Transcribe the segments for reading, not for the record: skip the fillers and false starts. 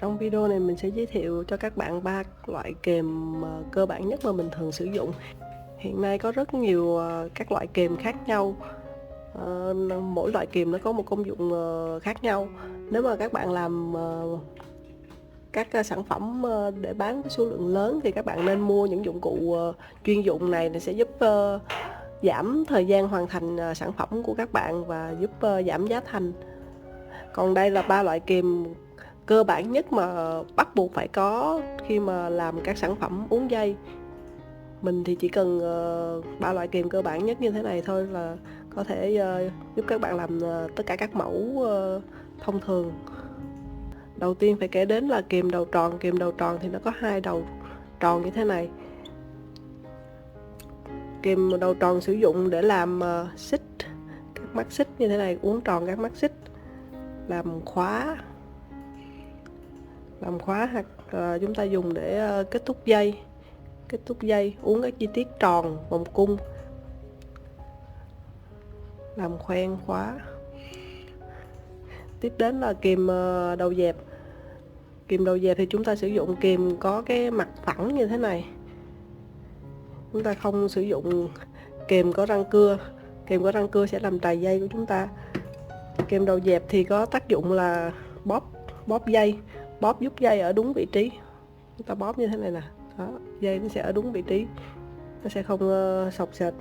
Trong video này mình sẽ giới thiệu cho các bạn 3 loại kềm cơ bản nhất mà mình thường sử dụng. Hiện nay có rất nhiều các loại kềm khác nhau. Mỗi loại kềm nó có một công dụng khác nhau. Nếu mà các bạn làm các sản phẩm để bán với số lượng lớn thì các bạn nên mua những dụng cụ chuyên dụng này sẽ giúp giảm thời gian hoàn thành sản phẩm của các bạn và giúp giảm giá thành. Còn đây là 3 loại kềm cơ bản nhất mà bắt buộc phải có khi mà làm các sản phẩm uốn dây. Mình thì chỉ cần 3 loại kềm cơ bản nhất như thế này thôi là có thể giúp các bạn làm tất cả các mẫu thông thường. Đầu tiên phải kể đến là kềm đầu tròn. Kềm đầu tròn thì nó có 2 đầu tròn như thế này. Kềm đầu tròn sử dụng để làm xích, các mắt xích như thế này, uốn tròn các mắt xích, làm khóa hoặc chúng ta dùng để kết thúc dây, uốn các chi tiết tròn, vòng cung, làm khoen, khóa. Tiếp đến là kềm đầu dẹp. Kềm đầu dẹp thì chúng ta sử dụng kềm có cái mặt phẳng như thế này. Chúng ta không sử dụng kềm có răng cưa. Kềm có răng cưa sẽ làm trầy dây của chúng ta. Kềm đầu dẹp thì có tác dụng là bóp dây, giúp dây ở đúng vị trí. Chúng ta bóp như thế này nè, đó, dây nó sẽ ở đúng vị trí, nó sẽ không xộc xệch.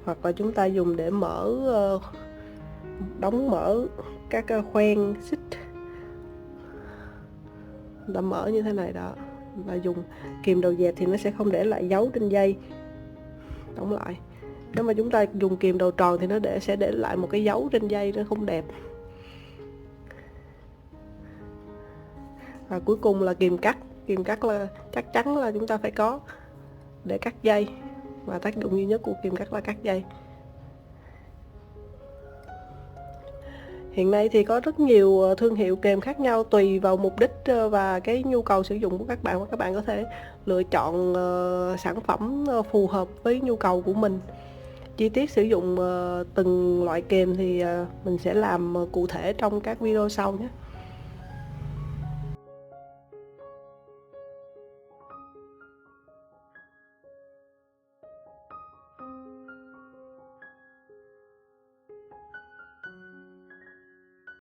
Hoặc là chúng ta dùng để đóng mở các khoen xích, đã mở như thế này đó. Và dùng kìm đầu dẹp thì nó sẽ không để lại dấu trên dây, đóng lại. Nếu mà chúng ta dùng kìm đầu tròn thì nó sẽ để lại một cái dấu trên dây, nó không đẹp. Và cuối cùng là kìm cắt. Kìm cắt là chắc chắn là chúng ta phải có để cắt dây, và tác dụng duy nhất của kìm cắt là cắt dây. Hiện nay thì có rất nhiều thương hiệu kềm khác nhau tùy vào mục đích và cái nhu cầu sử dụng của các bạn, và các bạn có thể lựa chọn sản phẩm phù hợp với nhu cầu của mình. Chi tiết sử dụng từng loại kềm thì mình sẽ làm cụ thể trong các video sau nhé.